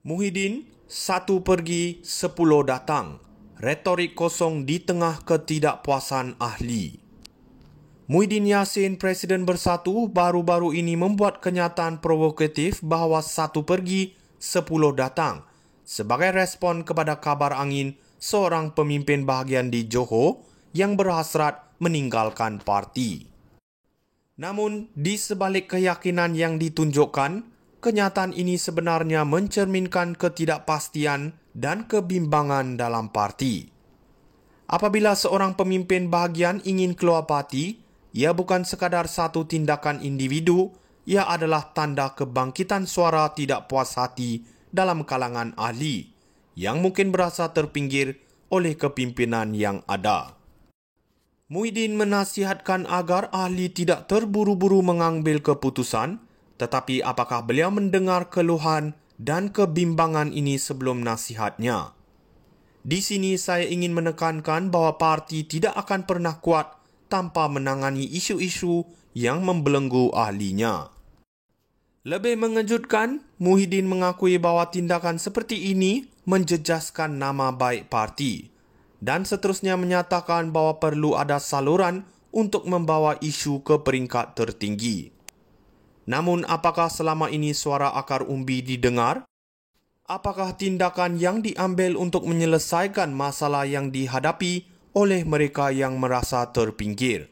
Muhyiddin, satu pergi, 10 datang. Retorik kosong di tengah ketidakpuasan ahli. Muhyiddin Yassin, Presiden Bersatu, baru-baru ini membuat kenyataan provokatif bahawa satu pergi, 10 datang sebagai respon kepada kabar angin seorang pemimpin bahagian di Johor yang berhasrat meninggalkan parti. Namun, di sebalik keyakinan yang ditunjukkan, kenyataan ini sebenarnya mencerminkan ketidakpastian dan kebimbangan dalam parti. Apabila seorang pemimpin bahagian ingin keluar parti, ia bukan sekadar satu tindakan individu, ia adalah tanda kebangkitan suara tidak puas hati dalam kalangan ahli yang mungkin berasa terpinggir oleh kepimpinan yang ada. Muhyiddin menasihatkan agar ahli tidak terburu-buru mengambil keputusan, tetapi apakah beliau mendengar keluhan dan kebimbangan ini sebelum nasihatnya? Di sini saya ingin menekankan bahawa parti tidak akan pernah kuat tanpa menangani isu-isu yang membelenggu ahlinya. Lebih mengejutkan, Muhyiddin mengakui bahawa tindakan seperti ini menjejaskan nama baik parti dan seterusnya menyatakan bahawa perlu ada saluran untuk membawa isu ke peringkat tertinggi. Namun, apakah selama ini suara akar umbi didengar? Apakah tindakan yang diambil untuk menyelesaikan masalah yang dihadapi oleh mereka yang merasa terpinggir?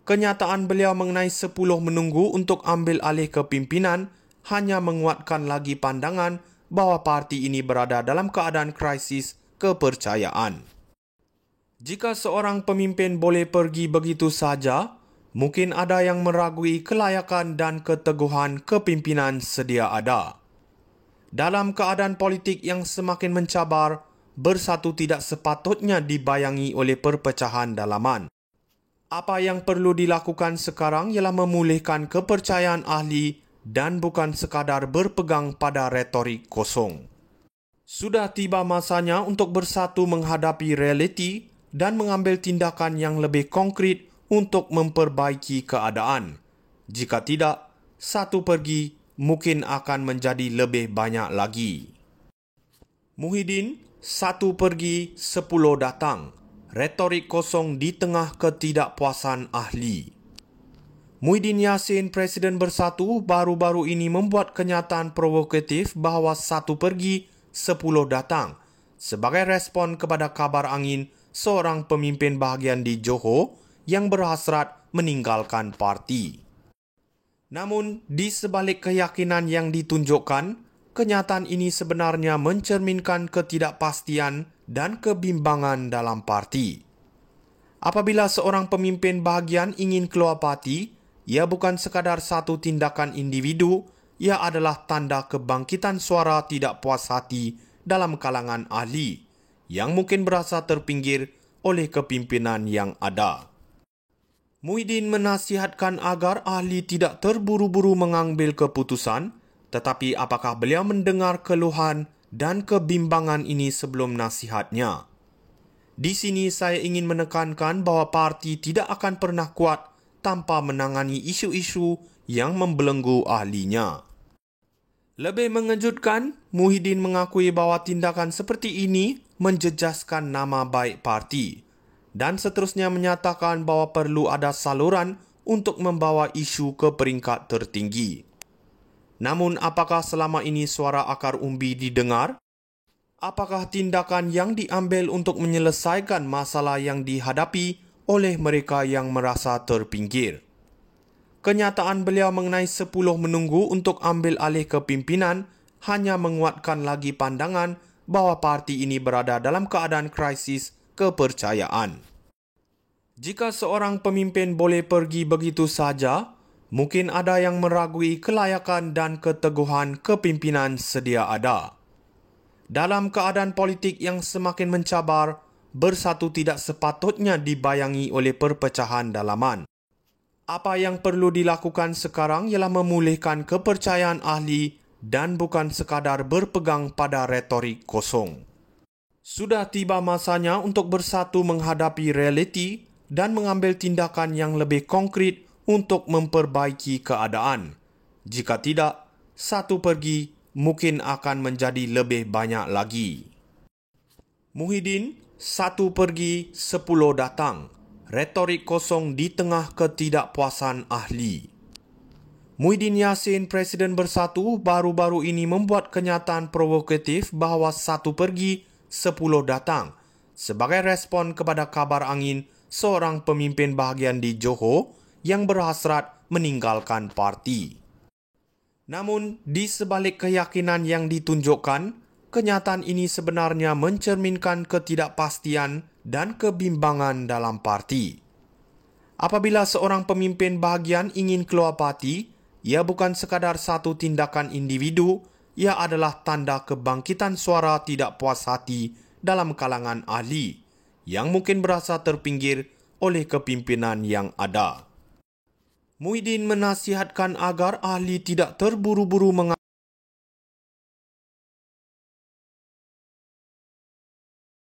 Kenyataan beliau mengenai 10 menunggu untuk ambil alih kepimpinan hanya menguatkan lagi pandangan bahawa parti ini berada dalam keadaan krisis kepercayaan. Jika seorang pemimpin boleh pergi begitu saja, mungkin ada yang meragui kelayakan dan keteguhan kepimpinan sedia ada. Dalam keadaan politik yang semakin mencabar, Bersatu tidak sepatutnya dibayangi oleh perpecahan dalaman. Apa yang perlu dilakukan sekarang ialah memulihkan kepercayaan ahli dan bukan sekadar berpegang pada retorik kosong. Sudah tiba masanya untuk bersatu menghadapi realiti dan mengambil tindakan yang lebih konkret untuk memperbaiki keadaan. Jika tidak, satu pergi mungkin akan menjadi lebih banyak lagi. Muhyiddin, satu pergi, 10 datang. Retorik kosong di tengah ketidakpuasan ahli. Muhyiddin Yassin, Presiden Bersatu, baru-baru ini membuat kenyataan provokatif bahawa satu pergi, 10 datang sebagai respon kepada kabar angin seorang pemimpin bahagian di Johor yang berhasrat meninggalkan parti. Namun, di sebalik keyakinan yang ditunjukkan, kenyataan ini sebenarnya mencerminkan ketidakpastian dan kebimbangan dalam parti. Apabila seorang pemimpin bahagian ingin keluar parti, ia bukan sekadar satu tindakan individu, ia adalah tanda kebangkitan suara tidak puas hati dalam kalangan ahli yang mungkin berasa terpinggir oleh kepimpinan yang ada. Muhyiddin menasihatkan agar ahli tidak terburu-buru mengambil keputusan, tetapi apakah beliau mendengar keluhan dan kebimbangan ini sebelum nasihatnya? Di sini saya ingin menekankan bahawa parti tidak akan pernah kuat tanpa menangani isu-isu yang membelenggu ahlinya. Lebih mengejutkan, Muhyiddin mengakui bahawa tindakan seperti ini menjejaskan nama baik parti dan seterusnya menyatakan bahawa perlu ada saluran untuk membawa isu ke peringkat tertinggi. Namun, apakah selama ini suara akar umbi didengar? Apakah tindakan yang diambil untuk menyelesaikan masalah yang dihadapi oleh mereka yang merasa terpinggir? Kenyataan beliau mengenai 10 menunggu untuk ambil alih kepimpinan hanya menguatkan lagi pandangan bahawa parti ini berada dalam keadaan krisis kepercayaan. Jika seorang pemimpin boleh pergi begitu saja, mungkin ada yang meragui kelayakan dan keteguhan kepimpinan sedia ada. Dalam keadaan politik yang semakin mencabar, Bersatu tidak sepatutnya dibayangi oleh perpecahan dalaman. Apa yang perlu dilakukan sekarang ialah memulihkan kepercayaan ahli dan bukan sekadar berpegang pada retorik kosong. Sudah tiba masanya untuk bersatu menghadapi realiti dan mengambil tindakan yang lebih konkret untuk memperbaiki keadaan. Jika tidak, satu pergi mungkin akan menjadi lebih banyak lagi. Muhyiddin, 1 pergi, 10 datang. Retorik kosong di tengah ketidakpuasan ahli. Muhyiddin Yassin, Presiden Bersatu, baru-baru ini membuat kenyataan provokatif bahawa 1 pergi, 10 datang sebagai respon kepada kabar angin seorang pemimpin bahagian di Johor yang berhasrat meninggalkan parti. Namun, di sebalik keyakinan yang ditunjukkan, kenyataan ini sebenarnya mencerminkan ketidakpastian dan kebimbangan dalam parti. Apabila seorang pemimpin bahagian ingin keluar parti, ia bukan sekadar satu tindakan individu, ia adalah tanda kebangkitan suara tidak puas hati dalam kalangan ahli yang mungkin berasa terpinggir oleh kepimpinan yang ada. Muhyiddin menasihatkan agar ahli tidak terburu-buru